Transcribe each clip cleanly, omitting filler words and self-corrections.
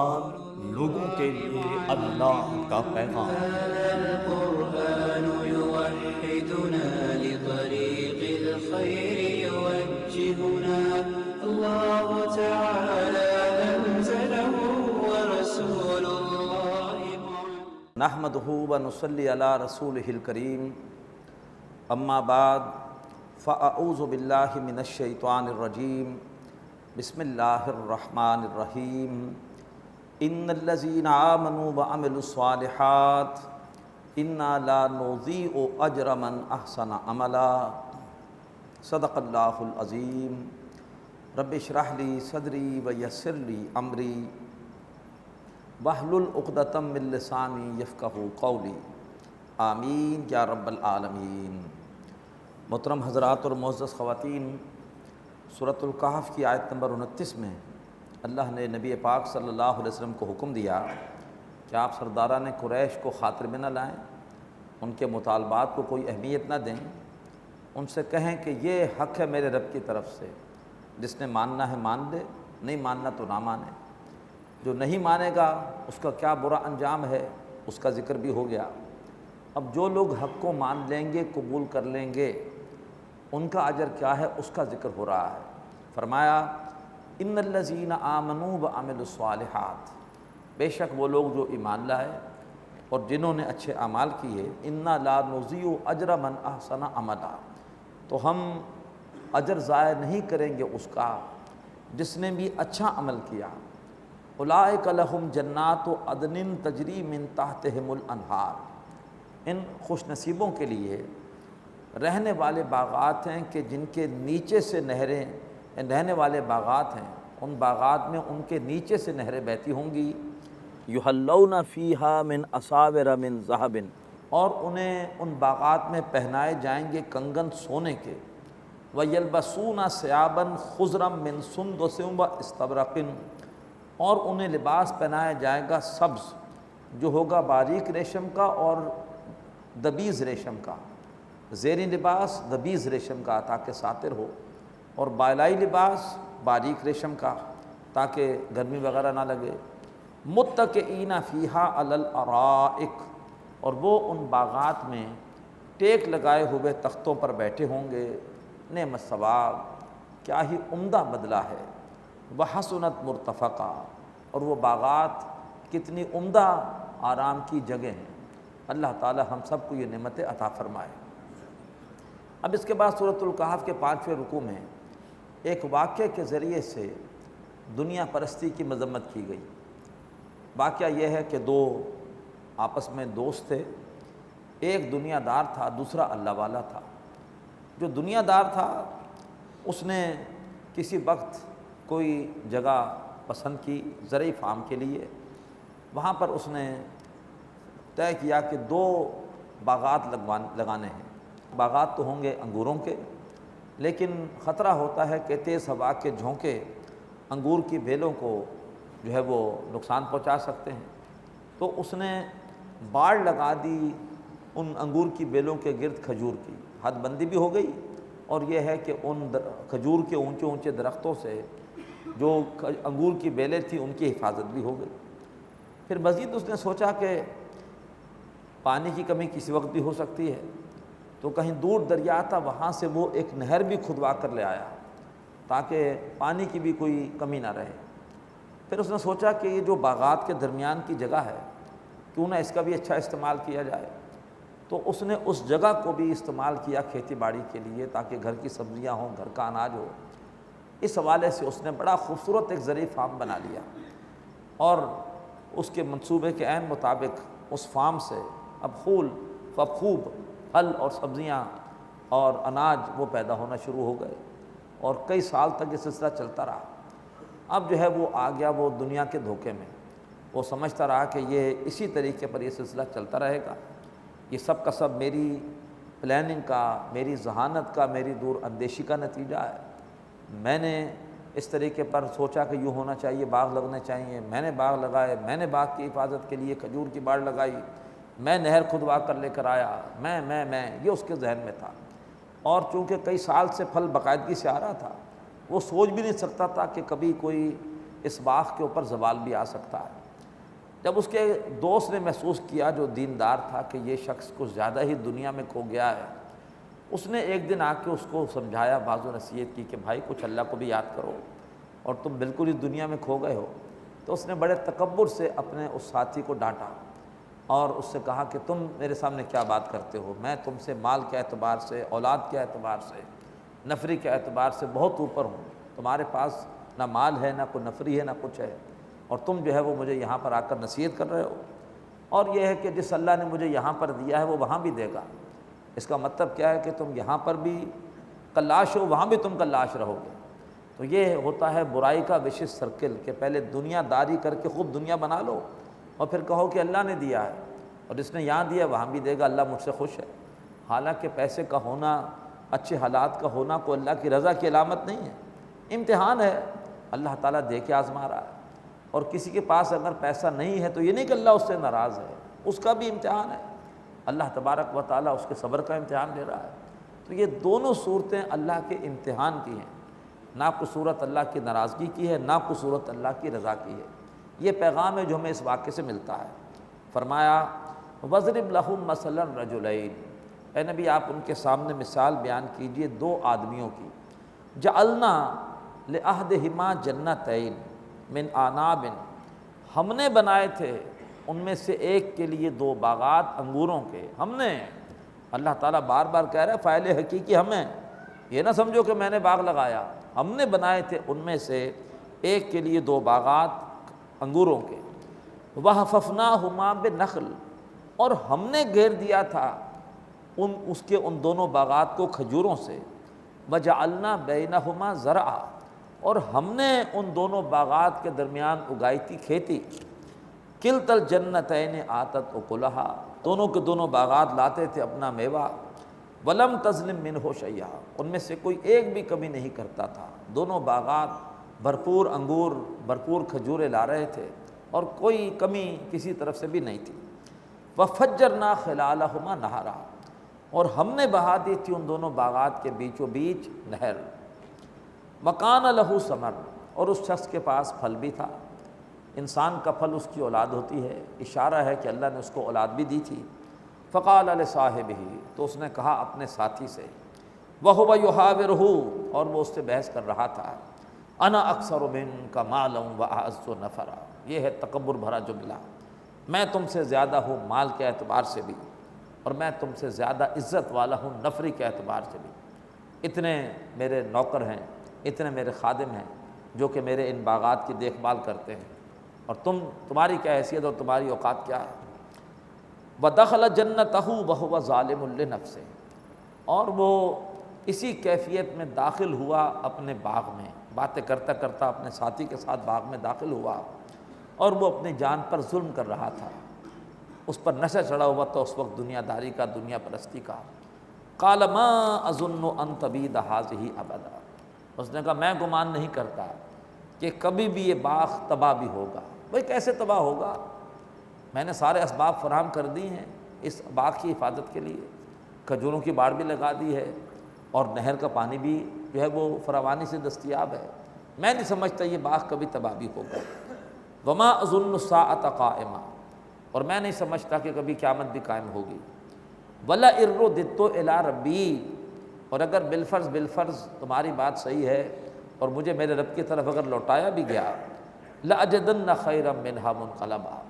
قرآن لوگوں کے لیے اللہ کا پیغام۔ القرآن يوحدنا لطريق الخير يوجهنا الله تعالى أنزله ورسول الله نحمده ونصلي على رسوله الكريم اما بعد فاعوذ باللہ من الشیطان الرجیم بسم اللہ الرحمن الرحیم ان الذین آمنوا وعملوا الصالحات انا لا نضيع اجر من احسن عملا صدق اللہ العظیم رب اشرح لی صدری ویسر لی امری واحلل عقدۃ من لسانی یفقہوا قولی آمین یا رب العالمین۔ محترم حضرات اور معزز خواتین، سورۃ الکہف کی آیت نمبر 29 میں اللہ نے نبی پاک صلی اللہ علیہ وسلم کو حکم دیا کہ آپ سرداران قریش کو خاطر میں نہ لائیں، ان کے مطالبات کو کوئی اہمیت نہ دیں، ان سے کہیں کہ یہ حق ہے میرے رب کی طرف سے، جس نے ماننا ہے مان لے، نہیں ماننا تو نہ مانے، جو نہیں مانے گا اس کا کیا برا انجام ہے اس کا ذکر بھی ہو گیا۔ اب جو لوگ حق کو مان لیں گے، قبول کر لیں گے، ان کا اجر کیا ہے اس کا ذکر ہو رہا ہے۔ فرمایا ان الذین آمنوا وعملوا الصالحات، بے شک وہ لوگ جو ایمان لائے اور جنہوں نے اچھے اعمال کیے، انا لا نضيع اجر من احسن عملا، تو ہم اجر ضائع نہیں کریں گے اس کا جس نے بھی اچھا عمل کیا۔ اولئک لہم جنات عدن تجری من تحتہم الانہار، ان خوش نصیبوں کے لیے رہنے والے باغات ہیں کہ جن کے نیچے سے نہریں، رہنے والے باغات ہیں، ان باغات میں ان کے نیچے سے نہریں بہتی ہوں گی۔ یحلون فیہا من اساور من ذہب، اور انہیں ان باغات میں پہنائے جائیں گے کنگن سونے کے۔ ویلبسون ثیابا خضرا من سندس واستبرق، اور انہیں لباس پہنایا جائے گا سبز، جو ہوگا باریک ریشم کا اور دبیز ریشم کا، زیریں لباس دبیز ریشم کا تاکہ ساتر ہو، اور بالائی لباس باریک ریشم کا تاکہ گرمی وغیرہ نہ لگے۔ متکئین فیہا علی الارائک، اور وہ ان باغات میں ٹیک لگائے ہوئے تختوں پر بیٹھے ہوں گے۔ نعم الثواب، کیا ہی عمدہ بدلہ ہے۔ وحسنت مرتفقہ، اور وہ باغات کتنی عمدہ آرام کی جگہ ہیں۔ اللہ تعالی ہم سب کو یہ نعمتیں عطا فرمائے۔ اب اس کے بعد سورۃ الکہف کے 5ویں رکوع میں ایک واقعے کے ذریعے سے دنیا پرستی کی مذمت کی گئی۔ واقعہ یہ ہے کہ دو آپس میں دوست تھے، ایک دنیا دار تھا، دوسرا اللہ والا تھا۔ جو دنیا دار تھا اس نے کسی وقت کوئی جگہ پسند کی زرعی فارم کے لیے، وہاں پر اس نے طے کیا کہ 2 باغات لگانے ہیں۔ باغات تو ہوں گے انگوروں کے، لیکن خطرہ ہوتا ہے کہ تیز ہوا کے جھونکے انگور کی بیلوں کو جو ہے وہ نقصان پہنچا سکتے ہیں۔ تو اس نے باڑ لگا دی ان انگور کی بیلوں کے گرد کھجور کی، حد بندی بھی ہو گئی، اور یہ ہے کہ ان کھجور کے اونچے اونچے درختوں سے جو انگور کی بیلیں تھیں ان کی حفاظت بھی ہو گئی۔ پھر مزید اس نے سوچا کہ پانی کی کمی کسی وقت بھی ہو سکتی ہے، تو کہیں دور دریا تھا، وہاں سے وہ ایک نہر بھی کھدوا کر لے آیا تاکہ پانی کی بھی کوئی کمی نہ رہے۔ پھر اس نے سوچا کہ یہ جو باغات کے درمیان کی جگہ ہے، کیوں نہ اس کا بھی اچھا استعمال کیا جائے۔ تو اس نے اس جگہ کو بھی استعمال کیا کھیتی باڑی کے لیے تاکہ گھر کی سبزیاں ہوں، گھر کا اناج ہو۔ اس حوالے سے اس نے بڑا خوبصورت ایک زرعی فارم بنا لیا، اور اس کے منصوبے کے عین مطابق اس فارم سے اب خوب پھل اور سبزیاں اور اناج وہ پیدا ہونا شروع ہو گئے، اور کئی سال تک یہ سلسلہ چلتا رہا۔ اب جو ہے وہ آ گیا وہ دنیا کے دھوکے میں، وہ سمجھتا رہا کہ یہ اسی طریقے پر یہ سلسلہ چلتا رہے گا، یہ سب کا سب میری پلاننگ کا، میری ذہانت کا، میری دور اندیشی کا نتیجہ ہے۔ میں نے اس طریقے پر سوچا کہ یوں ہونا چاہیے، باغ لگنے چاہیے، میں نے باغ لگائے، میں نے باغ کی حفاظت کے لیے کھجور کی باڑ لگائی، میں نہر کھدوا کر لے کر آیا، میں یہ اس کے ذہن میں تھا۔ اور چونکہ کئی سال سے پھل باقاعدگی سے آ رہا تھا، وہ سوچ بھی نہیں سکتا تھا کہ کبھی کوئی اس باغ کے اوپر زوال بھی آ سکتا ہے۔ جب اس کے دوست نے محسوس کیا جو دیندار تھا کہ یہ شخص کچھ زیادہ ہی دنیا میں کھو گیا ہے، اس نے ایک دن آ کے اس کو سمجھایا، بعض و نصیحت کی کہ بھائی کچھ اللہ کو بھی یاد کرو، اور تم بالکل ہی دنیا میں کھو گئے ہو۔ تو اس نے بڑے تکبر سے اپنے اس ساتھی کو ڈانٹا اور اس سے کہا کہ تم میرے سامنے کیا بات کرتے ہو، میں تم سے مال کے اعتبار سے، اولاد کے اعتبار سے، نفری کے اعتبار سے بہت اوپر ہوں، تمہارے پاس نہ مال ہے، نہ کوئی نفری ہے، نہ کچھ ہے، اور تم جو ہے وہ مجھے یہاں پر آ کر نصیحت کر رہے ہو۔ اور یہ ہے کہ جس اللہ نے مجھے یہاں پر دیا ہے وہ وہاں بھی دے گا۔ اس کا مطلب کیا ہے کہ تم یہاں پر بھی کلاش ہو، وہاں بھی تم کلاش رہو گے۔ تو یہ ہوتا ہے برائی کا وشش سرکل کہ پہلے دنیا داری کر کے خوب دنیا بنا لو اور پھر کہو کہ اللہ نے دیا ہے، اور جس نے یہاں دیا وہاں بھی دے گا، اللہ مجھ سے خوش ہے۔ حالانکہ پیسے کا ہونا، اچھے حالات کا ہونا کوئی اللہ کی رضا کی علامت نہیں ہے، امتحان ہے، اللہ تعالیٰ دے کے آزما رہا ہے۔ اور کسی کے پاس اگر پیسہ نہیں ہے تو یہ نہیں کہ اللہ اس سے ناراض ہے، اس کا بھی امتحان ہے، اللہ تبارک و تعالیٰ اس کے صبر کا امتحان لے رہا ہے۔ تو یہ دونوں صورتیں اللہ کے امتحان کی ہیں، نہ کوئی صورت اللہ کی ناراضگی کی ہے، نہ کوئی صورت اللہ کی رضا کی ہے۔ یہ پیغام ہے جو ہمیں اس واقعے سے ملتا ہے۔ فرمایا وَضْرِبْ لَهُمْ مَثَلًا رَجُلَيْنِ، اے نبی آپ ان کے سامنے مثال بیان کیجئے دو آدمیوں کی، جعلنا لأحدہما جنتین من اعناب، ہم نے بنائے تھے ان میں سے ایک کے لیے دو باغات انگوروں کے، ہم نے، اللہ تعالیٰ بار بار کہہ رہا ہے فاعل حقیقی ہمیں، یہ نہ سمجھو کہ میں نے باغ لگایا، ہم نے بنائے تھے ان میں سے ایک کے لیے دو باغات انگوروں کے، وَحَفَفْنَاهُمَا بِالنَّخْلِ، اور ہم نے گھیر دیا تھا ان دونوں باغات کو کھجوروں سے، وَجَعَلْنَا بَيْنَهُمَا زَرْعًا، اور ہم نے ان دونوں باغات کے درمیان اگائی تھی کھیتی، کِلْتَا الْجَنَّتَيْنِ آتَتْ أُكُلَهَا، دونوں کے دونوں باغات لاتے تھے اپنا میوہ، وَلَمْ تَظْلِم مِّنْهُ شَيْئًا، ان میں سے کوئی ایک بھی کمی نہیں کرتا تھا، دونوں باغات بھرپور انگور، بھرپور کھجوریں لا رہے تھے اور کوئی کمی کسی طرف سے بھی نہیں تھی۔ وَفَجَّرْنَا خِلَالَهُمَا نَهَرًا، اور ہم نے بہا دی تھی ان دونوں باغات کے بیچوں بیچ نہر، وَكَانَ لَهُ ثَمَرٌ، اور اس شخص کے پاس پھل بھی تھا، انسان کا پھل اس کی اولاد ہوتی ہے، اشارہ ہے کہ اللہ نے اس کو اولاد بھی دی تھی۔ فَقَالَ لِصَاحِبِهِ، تو اس نے کہا اپنے ساتھی سے، وَهُوَ يُحَاوِرُهُ، اور وہ اس سے بحث کر رہا تھا، أَنَا أَكْثَرُ مِنْكَ مَالًا وَأَعَزُّ نَفَرًا، یہ ہے تکبر بھرا جملہ، میں تم سے زیادہ ہوں مال کے اعتبار سے بھی، اور میں تم سے زیادہ عزت والا ہوں نفری کے اعتبار سے بھی، اتنے میرے نوکر ہیں، اتنے میرے خادم ہیں جو کہ میرے ان باغات کی دیکھ بھال کرتے ہیں، اور تمہاری کیا حیثیت اور تمہاری اوقات کیا ہے۔ وَدَخَلَ جَنَّتَهُ وَهُوَ ظَالِمٌ لِنَفْسِهِ، اور وہ اسی کیفیت میں داخل ہوا اپنے باغ میں، باتیں کرتا کرتا اپنے ساتھی کے ساتھ باغ میں داخل ہوا، اور وہ اپنی جان پر ظلم کر رہا تھا، اس پر نشہ چڑھا ہوا تھا اس وقت دنیا داری کا، دنیا پرستی کا۔ قَالَ مَا أَظُنُّ أَن تَبِيدَ هَٰذِهِ أَبَدًا، اس نے کہا میں گمان نہیں کرتا کہ کبھی بھی یہ باغ تباہ بھی ہوگا۔ بھئی کیسے تباہ ہوگا، میں نے سارے اسباب فراہم کر دی ہیں اس باغ کی حفاظت کے لیے، کھجوروں کی باڑ بھی لگا دی ہے اور نہر کا پانی بھی جو ہے وہ فراوانی سے دستیاب ہے، میں نہیں سمجھتا یہ باغ کبھی تباہ بھی ہوگا۔ وَمَا أَظُنُّ السَّاعَةَ قَائِمَةً، اور میں نہیں سمجھتا کہ کبھی قیامت بھی قائم ہوگی۔ وَلَئِن رُدِدتُّ إِلَىٰ رَبِّي، اور اگر بالفرض تمہاری بات صحیح ہے اور مجھے میرے رب کی طرف اگر لوٹایا بھی گیا، لَأَجِدَنَّ خَيْرًا مِّنْهَا مُنْقَلَبًا،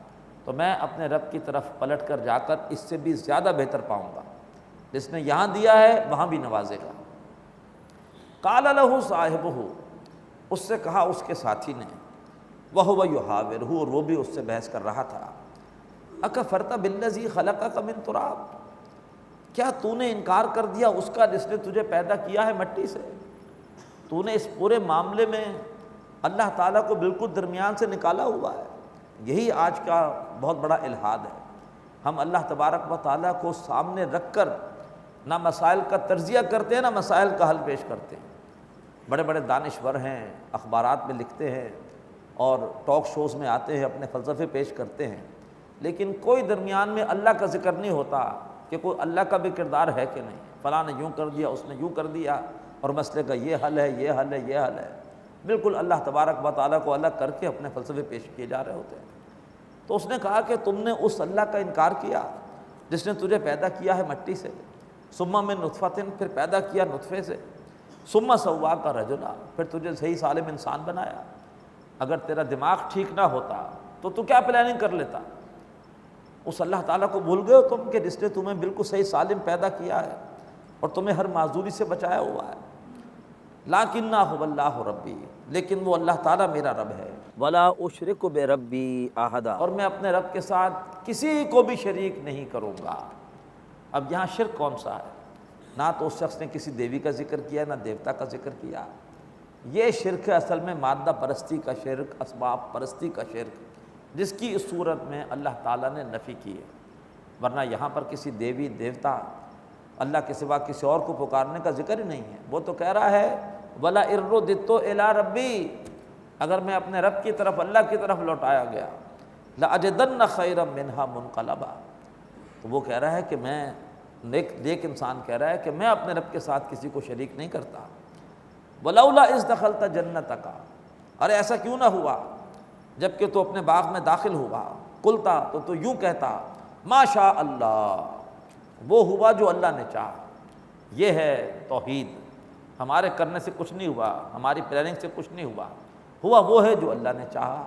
تو میں اپنے رب کی طرف پلٹ کر جا کر اس سے بھی زیادہ بہتر پاؤں گا، جس نے یہاں دیا ہے وہاں بھی نوازے گا۔ قَالَ لَهُ صَاحِبُهُ، اس سے کہا اس کے ساتھی نے، وَهُوَ يُحَاوِرُهُ، اور وہ بھی اس سے بحث کر رہا تھا، أَكَفَرْتَ بِالَّذِي خَلَقَكَ مِن تُرَابٍ، کیا تو نے انکار کر دیا اس کا جس نے تجھے پیدا کیا ہے مٹی سے؟ تو نے اس پورے معاملے میں اللہ تعالیٰ کو بالکل درمیان سے نکالا ہوا ہے۔ یہی آج کا بہت بڑا الحاد ہے، ہم اللہ تبارک و تعالیٰ کو سامنے رکھ کر نہ مسائل کا تجزیہ کرتے ہیں نہ مسائل کا حل پیش کرتے ہیں۔ بڑے بڑے دانشور ہیں، اخبارات میں لکھتے ہیں اور ٹاک شوز میں آتے ہیں، اپنے فلسفے پیش کرتے ہیں، لیکن کوئی درمیان میں اللہ کا ذکر نہیں ہوتا کہ کوئی اللہ کا بھی کردار ہے کہ نہیں، فلاں نے یوں کر دیا، اس نے یوں کر دیا، اور مسئلے کا یہ حل ہے، یہ حل ہے، یہ حل ہے، بالکل اللہ تبارک و تعالیٰ کو الگ کر کے اپنے فلسفے پیش کیے جا رہے ہوتے ہیں۔ تو اس نے کہا کہ تم نے اس اللہ کا انکار کیا جس نے تجھے پیدا کیا ہے مٹی سے، ثم من نطفۃ، پھر پیدا کیا نطفے سے، ثم سواک رجلا، پھر تجھے صحیح سالم انسان بنایا۔ اگر تیرا دماغ ٹھیک نہ ہوتا تو کیا پلاننگ کر لیتا؟ اس اللہ تعالیٰ کو بھول گئے ہو تم کہ جس نے تمہیں بالکل صحیح سالم پیدا کیا ہے اور تمہیں ہر معذوری سے بچایا ہوا ہے۔ لیکن هو اللہ ربی، لیکن وہ اللہ تعالیٰ میرا رب ہے، ولا اشرک بربی احدا، اور میں اپنے رب کے ساتھ کسی کو بھی شریک نہیں کروں گا۔ اب یہاں شرک کون سا ہے؟ نہ تو اس شخص نے کسی دیوی کا ذکر کیا، نہ دیوتا کا ذکر کیا۔ یہ شرک ہے اصل میں مادہ پرستی کا شرک، اسباب پرستی کا شرک، جس کی اس صورت میں اللہ تعالیٰ نے نفی کی ہے۔ ورنہ یہاں پر کسی دیوی دیوتا اللہ کے سوا کسی اور کو پکارنے کا ذکر ہی نہیں ہے۔ وہ تو کہہ رہا ہے ولا ارددت الی ربی، اگر میں اپنے رب کی طرف، اللہ کی طرف لوٹایا گیا، لاجدن خیرا منہا منقلبا، تو وہ کہہ رہا ہے کہ میں نیک انسان کہہ رہا ہے کہ میں اپنے رب کے ساتھ کسی کو شریک نہیں کرتا۔ ولولا اذ دخلت جنتک، ارے ایسا کیوں نہ ہوا جب کہ تو اپنے باغ میں داخل ہوا، قلتا، تو یوں کہتا ما شاء اللہ، وہ ہوا جو اللہ نے چاہا۔ یہ ہے توحید، ہمارے کرنے سے کچھ نہیں ہوا، ہماری پلاننگ سے کچھ نہیں ہوا وہ ہے جو اللہ نے چاہا۔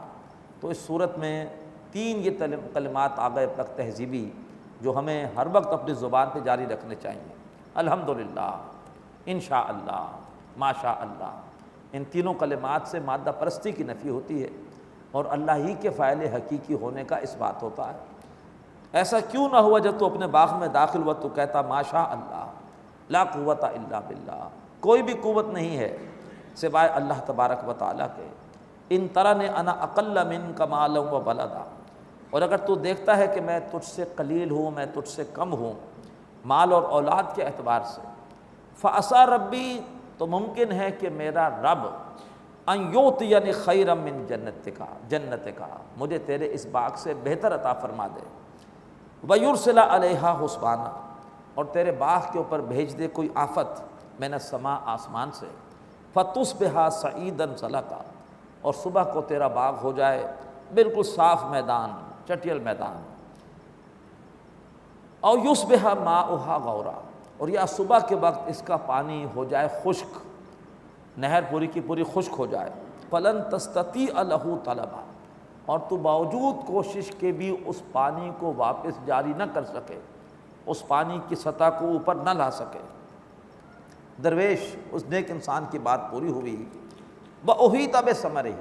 تو اس صورت میں تین یہ کلمات آ گئے اب تک تہذیبی، جو ہمیں ہر وقت اپنی زبان پہ جاری رکھنے چاہیے۔ الحمدللہ، انشاءاللہ، ماشاء اللہ، ان تینوں کلمات سے مادہ پرستی کی نفی ہوتی ہے اور اللہ ہی کے فاعل حقیقی ہونے کا اس بات ہوتا ہے۔ ایسا کیوں نہ ہوا جب تو اپنے باغ میں داخل ہوا تو کہتا ماشاء اللہ، لا قوت الا باللہ، کوئی بھی قوت نہیں ہے سوائے اللہ تبارک و تعالیٰ کے۔ ان ترنی انا اقل منک مالا و ولدا، اور اگر تو دیکھتا ہے کہ میں تجھ سے قلیل ہوں، میں تجھ سے کم ہوں مال اور اولاد کے اعتبار سے، فعسیٰ ربی، تو ممکن ہے کہ میرا رب ان یؤتینی خیرا من جنتک، مجھے تیرے اس باغ سے بہتر عطا فرما دے، ویرسل علیہا حسبانا، اور تیرے باغ کے اوپر بھیج دے کوئی آفت من السماء، آسمان سے، فتصبح صعیدا صلتا، اور صبح کو تیرا باغ ہو جائے بالکل صاف میدان، چٹیل میدان، او یصبح ماؤہا غورا، اور یا صبح کے وقت اس کا پانی ہو جائے خشک، نہر پوری کی پوری خشک ہو جائے، فلن تستطیع لہ طلبا، اور تو باوجود کوشش کے بھی اس پانی کو واپس جاری نہ کر سکے، اس پانی کی سطح کو اوپر نہ لا سکے۔ درویش اس نیک انسان کی بات پوری ہوئی، وَأُحِیطَ بِثَمَرِهِ،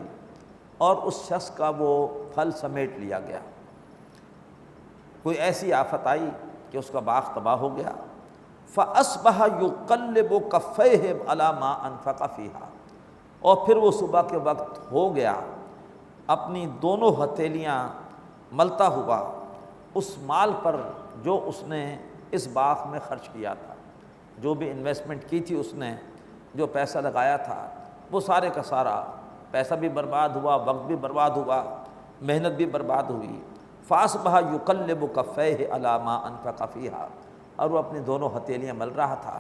اور اس شخص کا وہ پھل سمیٹ لیا گیا۔ کوئی ایسی آفت آئی کہ اس کا باغ تباہ ہو گیا، فَأَصْبَحَ يُقَلِّبُ كَفَّيْهِ عَلَى مَا أَنفَقَ فِيهَا، اور پھر وہ صبح کے وقت ہو گیا اپنی دونوں ہتھیلیاں ملتا ہوا اس مال پر جو اس نے اس باغ میں خرچ کیا تھا، جو بھی انویسٹمنٹ کی تھی اس نے، جو پیسہ لگایا تھا، وہ سارے کا سارا پیسہ بھی برباد ہوا، وقت بھی برباد ہوا، محنت بھی برباد ہوئی۔ فَأَصْبَحَ يُقَلِّبُ كَفَّيْهِ عَلَى مَا أَنفَقَ فِيهَا، اور وہ اپنی دونوں ہتھیلیاں مل رہا تھا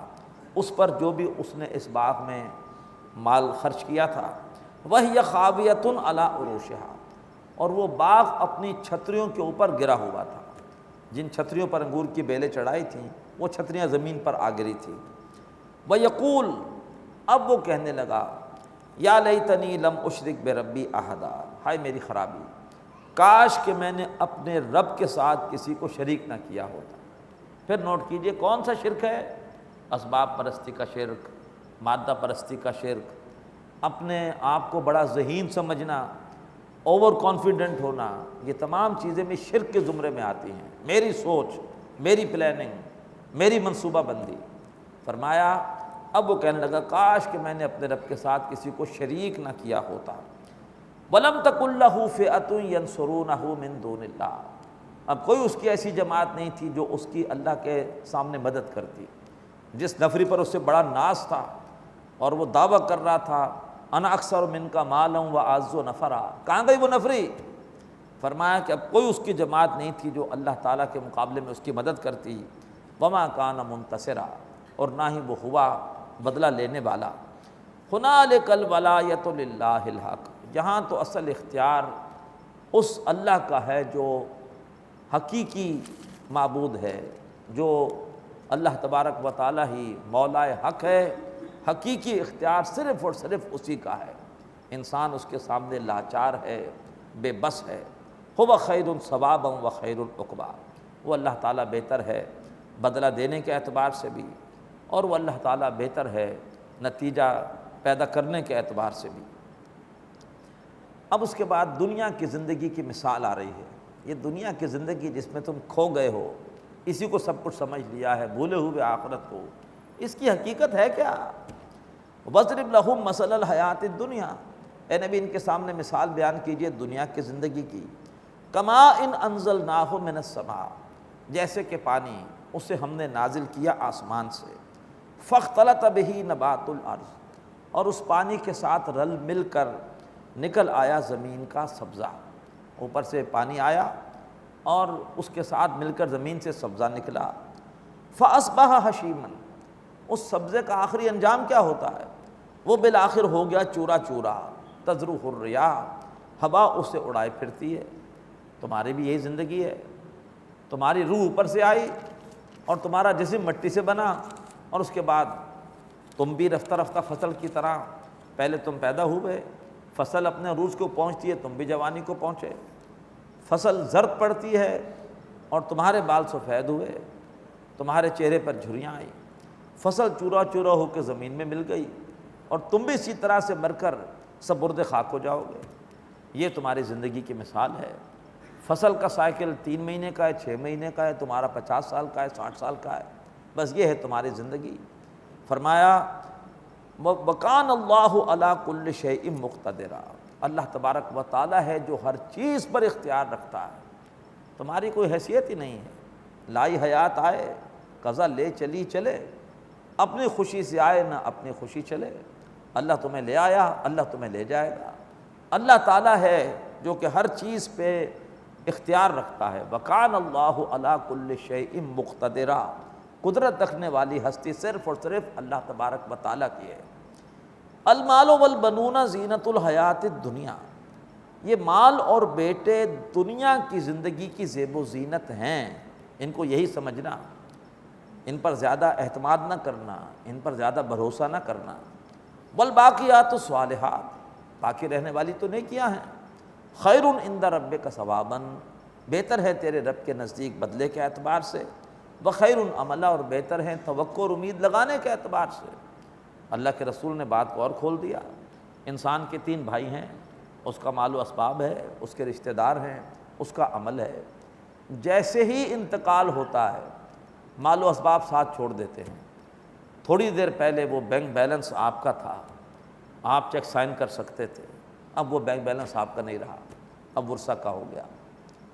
اس پر جو بھی اس نے اس باغ میں مال خرچ کیا تھا۔ وَهِيَ خَاوِيَةٌ عَلَى عُرُوشِهَا، اور وہ باغ اپنی چھتریوں کے اوپر گرا ہوا تھا، جن چھتریوں پر انگور کی بیلیں چڑھائی تھیں وہ چھتریاں زمین پر آ گری تھیں۔ وَيَقُول، اب وہ کہنے لگا یا لیتنی لم اشرک بربی احدا، ہائے میری خرابی، کاش کہ میں نے اپنے رب کے ساتھ کسی کو شریک نہ کیا ہوتا۔ پھر نوٹ کیجئے کون سا شرک ہے؟ اسباب پرستی کا شرک، مادہ پرستی کا شرک، اپنے آپ کو بڑا ذہین سمجھنا، اوور کانفیڈنٹ ہونا، یہ تمام چیزیں بھی شرک کے زمرے میں آتی ہیں۔ میری سوچ، میری پلاننگ، میری منصوبہ بندی۔ فرمایا اب وہ کہنے لگا کاش کہ میں نے اپنے رب کے ساتھ کسی کو شریک نہ کیا ہوتا۔ وَلَمْ تَكُنْ لَهُ فِئَةٌ يَنْصُرُونَهُ مِنْ دُونِ اللَّهِ، اب کوئی اس کی ایسی جماعت نہیں تھی جو اس کی اللہ کے سامنے مدد کرتی۔ جس نفری پر اس سے بڑا ناز تھا اور وہ دعویٰ کر رہا تھا انا اکثر منکا مالا واعز نفرا، کہاں گئی وہ نفری؟ فرمایا کہ اب کوئی اس کی جماعت نہیں تھی جو اللہ تعالیٰ کے مقابلے میں اس کی مدد کرتی۔ وما کان منتصرا، اور نہ ہی وہ ہوا بدلہ لینے والا۔ ہنالک الولایۃ للہ الحق، یہاں تو اصل اختیار اس اللہ کا ہے جو حقیقی معبود ہے، جو اللہ تبارک و تعالیٰ ہی مولائے حق ہے، حقیقی اختیار صرف اور صرف اسی کا ہے، انسان اس کے سامنے لاچار ہے، بے بس ہے۔ هو خیر ثوابا و خیر عقبا، وہ اللہ تعالیٰ بہتر ہے بدلہ دینے کے اعتبار سے بھی، اور وہ اللہ تعالیٰ بہتر ہے نتیجہ پیدا کرنے کے اعتبار سے بھی۔ اب اس کے بعد دنیا کی زندگی کی مثال آ رہی ہے۔ یہ دنیا کی زندگی جس میں تم کھو گئے ہو، اسی کو سب کچھ سمجھ لیا ہے، بھولے ہوئے آخرت کو، اس کی حقیقت ہے کیا؟ وَاضْرِبْ لَهُمْ مَثَلَ الْحَيَاةِ الدُّنْيَا، اے نبی ان کے سامنے مثال بیان کیجئے دنیا کی زندگی کی۔ كَمَاءٍ أَنزَلْنَاهُ مِنَ السَّمَاءِ، جیسے کہ پانی اسے ہم نے نازل کیا آسمان سے، فَاخْتَلَطَ بِهِ نَبَاتُ الْأَرْضِ، اور اس پانی کے ساتھ رل مل کر نکل آیا زمین کا سبزہ، اوپر سے پانی آیا اور اس کے ساتھ مل کر زمین سے سبزہ نکلا۔ فَأَصْبَحَ حَشِيمًا، اس سبزے کا آخری انجام کیا ہوتا ہے؟ وہ بالآخر ہو گیا چورا چورا، تذرُوهُ الرِّياحُ، ہوا اسے اڑائے پھرتی ہے۔ تمہاری بھی یہی زندگی ہے، تمہاری روح اوپر سے آئی اور تمہارا جسم مٹی سے بنا، اور اس کے بعد تم بھی رفتہ رفتہ فصل کی طرح، پہلے تم پیدا ہوئے، فصل اپنے عروج کو پہنچتی ہے، تم بھی جوانی کو پہنچے، فصل زرد پڑتی ہے اور تمہارے بال سفید ہوئے، تمہارے چہرے پر جھریاں آئیں، فصل چورا چورا ہو کے زمین میں مل گئی، اور تم بھی اسی طرح سے مر کر سپرد خاک ہو جاؤ گے۔ یہ تمہاری زندگی کی مثال ہے۔ فصل کا سائیکل 3 مہینے کا ہے، 6 مہینے کا ہے، تمہارا 50 سال کا ہے، 60 سال کا ہے، بس یہ ہے تمہاری زندگی۔ فرمایا وَكَانَ اللَّهُ عَلَىٰ كُلِّ شَيْءٍ مُقْتَدِرًا، اللہ تبارک و تعالیٰ ہے جو ہر چیز پر اختیار رکھتا ہے، تمہاری کوئی حیثیت ہی نہیں ہے۔ لائی حیات آئے، قضا لے چلی چلے، اپنی خوشی سے آئے نہ اپنی خوشی چلے، اللہ تمہیں لے آیا، اللہ تمہیں لے جائے گا۔ اللہ تعالیٰ ہے جو کہ ہر چیز پہ اختیار رکھتا ہے۔ وَكَانَ اللَّهُ عَلَىٰ كُلِّ شَيْءٍ مُقْتَدِرًا، قدرت رکھنے والی ہستی صرف اور صرف اللہ تبارک و تعالیٰ کی ہے۔ المال والبنون زینت الحیات الدنیا، یہ مال اور بیٹے دنیا کی زندگی کی زیب و زینت ہیں، ان کو یہی سمجھنا، ان پر زیادہ اعتماد نہ کرنا، ان پر زیادہ بھروسہ نہ کرنا۔ والباقیات الصالحات، باقی رہنے والی تو نیکیاں ہیں، خیر عند ربک ثوابا، بہتر ہے تیرے رب کے نزدیک بدلے کے اعتبار سے، وخیر عملا، اور بہتر ہیں توقع اور امید لگانے کے اعتبار سے۔ اللہ کے رسول نے بات کو اور کھول دیا، انسان کے 3 بھائی ہیں، اس کا مال و اسباب ہے، اس کے رشتہ دار ہیں، اس کا عمل ہے۔ جیسے ہی انتقال ہوتا ہے مال و اسباب ساتھ چھوڑ دیتے ہیں۔ تھوڑی دیر پہلے وہ بینک بیلنس آپ کا تھا، آپ چیک سائن کر سکتے تھے، اب وہ بینک بیلنس آپ کا نہیں رہا، اب ورثہ کا ہو گیا۔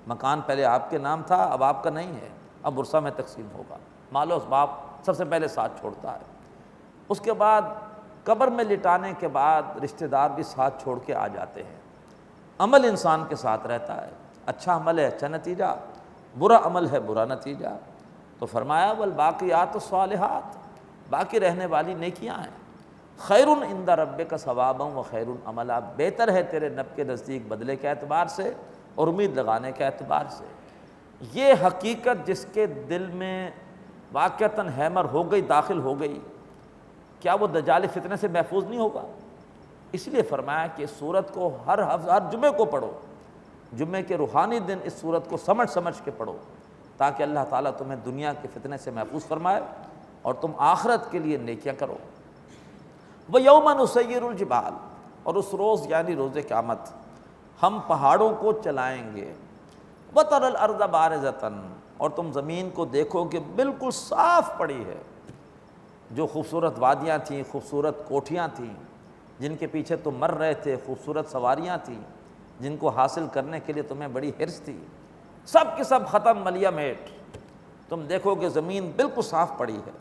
مکان پہلے آپ کے نام تھا، اب آپ کا نہیں ہے، اب ورثہ میں تقسیم ہوگا۔ مال و اسباب سب سے پہلے ساتھ چھوڑتا ہے، اس کے بعد قبر میں لٹانے کے بعد رشتہ دار بھی ساتھ چھوڑ کے آ جاتے ہیں۔ عمل انسان کے ساتھ رہتا ہے، اچھا عمل ہے اچھا نتیجہ، برا عمل ہے برا نتیجہ۔ تو فرمایا والباقیات الصالحات، باقی رہنے والی نیکیاں ہیں، خیر عند ربک ثوابا و خیر عملا، بہتر ہے تیرے رب کے نزدیک بدلے کے اعتبار سے اور امید لگانے کے اعتبار سے۔ یہ حقیقت جس کے دل میں واقعتاً ہیمر ہو گئی، داخل ہو گئی، کیا وہ دجال فتنے سے محفوظ نہیں ہوگا؟ اس لیے فرمایا کہ اس صورت کو ہر جمعے کو پڑھو، جمعے کے روحانی دن اس صورت کو سمجھ سمجھ کے پڑھو، تاکہ اللہ تعالیٰ تمہیں دنیا کے فتنے سے محفوظ فرمائے اور تم آخرت کے لیے نیکیاں کرو۔ وَيَوْمَ نُسَيِّرُ الْجِبَالَ، اور اس روز یعنی روز قیامت ہم پہاڑوں کو چلائیں گے، وَتَرَى الْأَرْضَ بَارِزَةً، اور تم زمین کو دیکھو کہ بالکل صاف پڑی ہے۔ جو خوبصورت وادیاں تھیں، خوبصورت کوٹھیاں تھیں، جن کے پیچھے تم مر رہے تھے، خوبصورت سواریاں تھیں جن کو حاصل کرنے کے لیے تمہیں بڑی حرص تھی، سب کے سب ختم، ملیا میٹ۔ تم دیکھو کہ زمین بالکل صاف پڑی ہے۔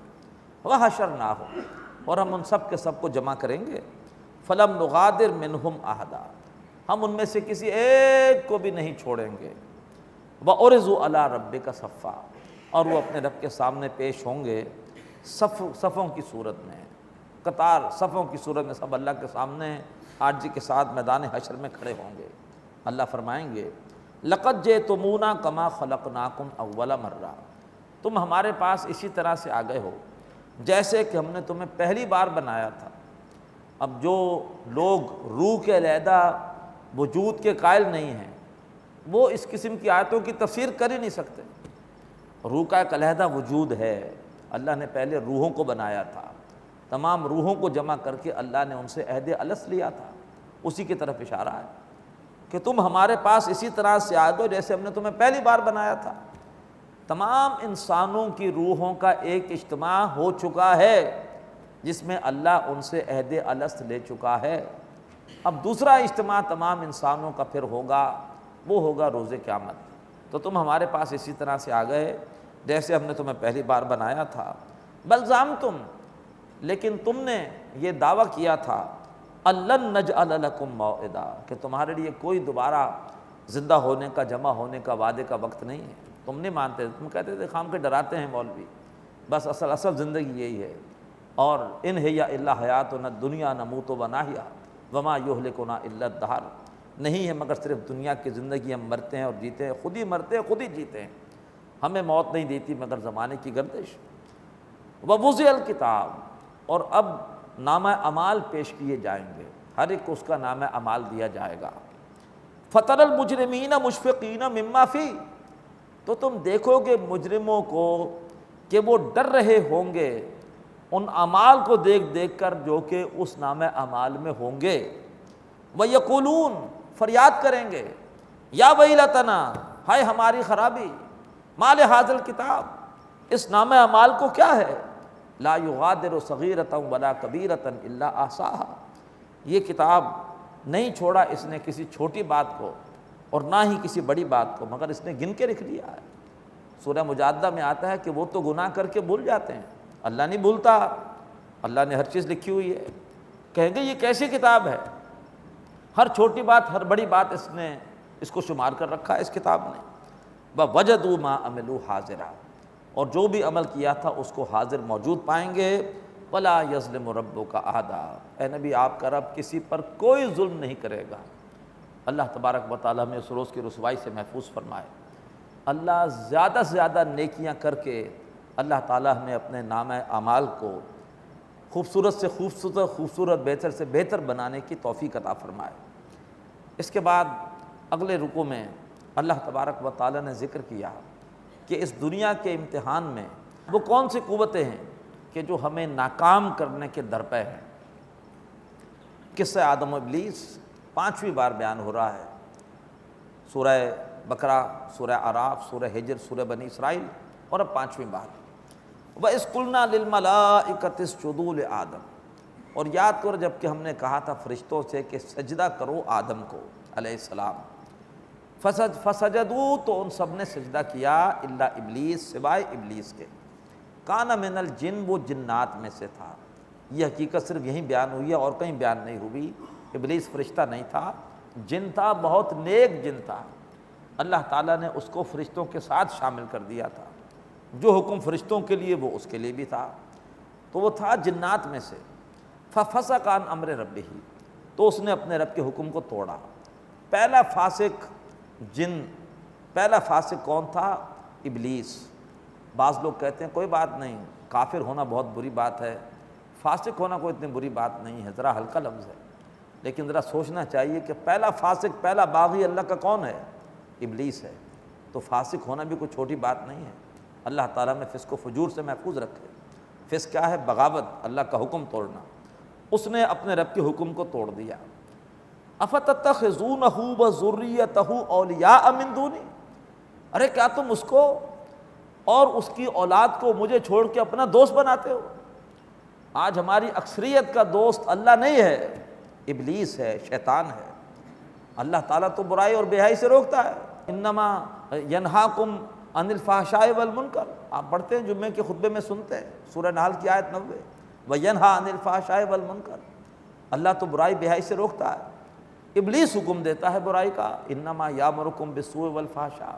وَحَشَرْنَاهُمْ، اور ہم ان سب کے سب کو جمع کریں گے، فَلَمْ نُغَادِرْ مِنْهُمْ أَحَدًا، ہم ان میں سے کسی ایک کو بھی نہیں چھوڑیں گے۔ وَعُرِضُوا عَلَىٰ رَبِّكَ صَفًّا، اور وہ اپنے رب کے سامنے پیش ہوں گے صفوں کی صورت میں، قطار صفوں کی صورت میں، سب اللہ کے سامنے عاجزی کے ساتھ میدان حشر میں کھڑے ہوں گے۔ اللہ فرمائیں گے لقد جئتمونا کما خلقناکم اول مرہ، تم ہمارے پاس اسی طرح سے آ گئے ہو جیسے کہ ہم نے تمہیں پہلی بار بنایا تھا۔ اب جو لوگ روح کے علیحدہ وجود کے قائل نہیں ہیں وہ اس قسم کی آیتوں کی تفسیر کر ہی نہیں سکتے۔ روح کا ایک علیحدہ وجود ہے، اللہ نے پہلے روحوں کو بنایا تھا، تمام روحوں کو جمع کر کے اللہ نے ان سے عہد الست لیا تھا، اسی کی طرف اشارہ ہے کہ تم ہمارے پاس اسی طرح سے آ گئے جیسے ہم نے تمہیں پہلی بار بنایا تھا۔ تمام انسانوں کی روحوں کا ایک اجتماع ہو چکا ہے جس میں اللہ ان سے عہد الست لے چکا ہے۔ اب دوسرا اجتماع تمام انسانوں کا پھر ہوگا، وہ ہوگا روز قیامت۔ تو تم ہمارے پاس اسی طرح سے آ گئے جیسے ہم نے تمہیں پہلی بار بنایا تھا۔ بل زعمتم، لیکن تم نے یہ دعویٰ کیا تھا الن نجعل لکم موعدا، کہ تمہارے لیے کوئی دوبارہ زندہ ہونے کا، جمع ہونے کا، وعدے کا وقت نہیں ہے۔ تم نہیں مانتے، تم کہتے تھے خام کے ڈراتے ہیں مولوی، بس اصل زندگی یہی ہے، اور ان ہی الا حیاتنا الدنیا نموت و نحیا وما یہلکنا الا الدہر، نہیں ہے مگر صرف دنیا کی زندگی، ہم مرتے ہیں اور جیتے ہیں، خود ہی مرتے ہیں خود ہی جیتے ہیں، ہمیں موت نہیں دیتی مگر زمانے کی گردش۔ ووضع الکتاب، اور اب نامہ اعمال پیش کیے جائیں گے، ہر ایک کو اس کا نامہ اعمال دیا جائے گا۔ فتر المجرمین مشفقین مما فی، تو تم دیکھو گے مجرموں کو کہ وہ ڈر رہے ہوں گے ان اعمال کو دیکھ دیکھ کر جو کہ اس نامہ اعمال میں ہوں گے۔ وَيَقُولُونَ، فریاد کریں گے، یا ویلتنا، ہائے ہماری خرابی، ما لہذا الکتاب، اس نامہ اعمال کو کیا ہے، لا یغادر صغیرۃ ولا کبیرۃ الا احصاها، یہ کتاب نہیں چھوڑا اس نے کسی چھوٹی بات کو اور نہ ہی کسی بڑی بات کو مگر اس نے گن کے لکھ لیا ہے۔ سورہ مجادلہ میں آتا ہے کہ وہ تو گناہ کر کے بھول جاتے ہیں، اللہ نہیں بھولتا، اللہ نے ہر چیز لکھی ہوئی ہے۔ کہیں گے یہ کیسی کتاب ہے، ہر چھوٹی بات ہر بڑی بات اس نے اس کو شمار کر رکھا ہے اس کتاب نے۔ وَوَجَدُوا مَا عَمِلُوا حَاضِرًا، اور جو بھی عمل کیا تھا اس کو حاضر موجود پائیں گے۔ وَلَا يَظْلِمُ رَبُّكَ أَحَدًا، اے نبی آپ کا رب کسی پر کوئی ظلم نہیں کرے گا۔ اللہ تبارک و تعالیٰ ہمیں اس روز کی رسوائی سے محفوظ فرمائے۔ اللہ زیادہ سے زیادہ نیکیاں کر کے اللہ تعالیٰ ہمیں اپنے نامہ اعمال کو خوبصورت سے خوبصورت، بہتر سے بہتر بنانے کی توفیق عطا فرمائے۔ اس کے بعد اگلے رکوع میں اللہ تبارک و تعالیٰ نے ذکر کیا کہ اس دنیا کے امتحان میں وہ کون سی قوتیں ہیں کہ جو ہمیں ناکام کرنے کے درپے ہیں۔ قصہ آدم و ابلیس 5ویں بار بیان ہو رہا ہے، سورہ بقرہ، سورہ اعراف، سورہ ہجر، سورہ بنی اسرائیل، اور اب 5ویں بار۔ وَإِذْ قُلْنَا لِلْمَلَائِكَةِ اسْجُدُوا لِآدَمَ، اور یاد کرو جب کہ ہم نے کہا تھا فرشتوں سے کہ سجدہ کرو آدم کو علیہ السلام، فسجدوا، تو ان سب نے سجدہ کیا، الا ابلیس، سوائے ابلیس کے، کان من الجن، وہ جنات میں سے تھا۔ یہ حقیقت صرف یہیں بیان ہوئی ہے اور کہیں بیان نہیں ہوئی۔ ابلیس فرشتہ نہیں تھا، جن تھا، بہت نیک جن تھا، اللہ تعالیٰ نے اس کو فرشتوں کے ساتھ شامل کر دیا تھا، جو حکم فرشتوں کے لیے وہ اس کے لیے بھی تھا، تو وہ تھا جنات میں سے۔ ففسق عن امر ربہ، تو اس نے اپنے رب کے حکم کو توڑا۔ پہلا فاسق جن، پہلا فاسق کون تھا؟ ابلیس۔ بعض لوگ کہتے ہیں کوئی بات نہیں، کافر ہونا بہت بری بات ہے، فاسق ہونا کوئی اتنی بری بات نہیں ہے، ذرا ہلکا لفظ ہے، لیکن ذرا سوچنا چاہیے کہ پہلا فاسق، پہلا باغی اللہ کا کون ہے؟ ابلیس ہے، تو فاسق ہونا بھی کوئی چھوٹی بات نہیں ہے۔ اللہ تعالیٰ میں فسق و فجور سے محفوظ رکھے۔ فسق کیا ہے؟ بغاوت، اللہ کا حکم توڑنا۔ اس نے اپنے رب کے حکم کو توڑ دیا۔ افتتخذونہ وذریتہ اولیاء من دونی، ارے کیا تم اس کو اور اس کی اولاد کو مجھے چھوڑ کے اپنا دوست بناتے ہو؟ آج ہماری اکثریت کا دوست اللہ نہیں ہے، ابلیس ہے، شیطان ہے۔ اللہ تعالیٰ تو برائی اور بے حیائی سے روکتا ہے، انما ینہاکم عن الفحشاء والمنکر، آپ پڑھتے ہیں جمعے کے خطبے میں سنتے ہیں، سورہ نحل کی آیت 90، وینہا عن الفحشاء والمنکر، اللہ تو برائی بے حیائی سے روکتا ہے۔ ابلیس حکم دیتا ہے برائی کا، انما یامرکم بالسوء والفحشاء۔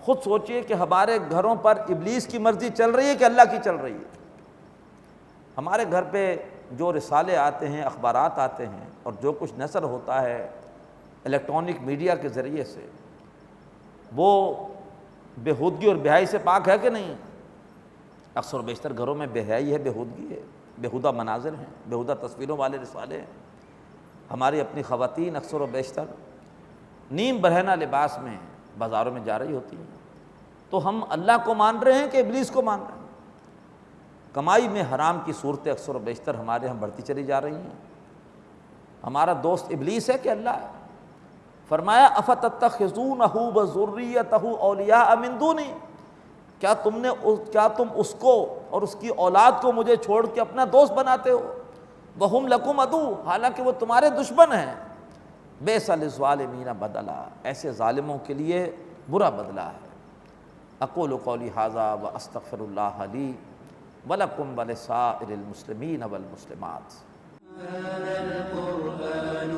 خود سوچئے کہ ہمارے گھروں پر ابلیس کی مرضی چل رہی ہے کہ اللہ کی چل رہی ہے؟ ہمارے گھر پہ جو رسالے آتے ہیں، اخبارات آتے ہیں، اور جو کچھ نشر ہوتا ہے الیکٹرانک میڈیا کے ذریعے سے، وہ بےہودگی اور بے حیائی سے پاک ہے کہ نہیں؟ اکثر و بیشتر گھروں میں بے حیائی ہے، بےہودگی ہے، بےہودہ مناظر ہیں، بےہودہ تصویروں والے رسالے ہیں۔ ہماری اپنی خواتین اکثر و بیشتر نیم برہنہ لباس میں بازاروں میں جا رہی ہوتی ہیں، تو ہم اللہ کو مان رہے ہیں کہ ابلیس کو مان رہے ہیں؟ کمائی میں حرام کی صورتیں اکثر و بیشتر ہمارے ہم بڑھتی چلی جا رہی ہیں۔ ہمارا دوست ابلیس ہے کہ اللہ ہے؟ فرمایا افتتخذونہ وذریتہ اولیاء من دونی، کیا تم اس کو اور اس کی اولاد کو مجھے چھوڑ کے اپنا دوست بناتے ہو؟ وہم لکم عدو، حالانکہ وہ تمہارے دشمن ہیں۔ بئس للظالمین بدلا، ایسے ظالموں کے لیے برا بدلہ ہے۔ اقول قولی ھذا واستغفر اللہ لی ولکم ولسائر المسلمین والمسلمات۔ هذا القرآن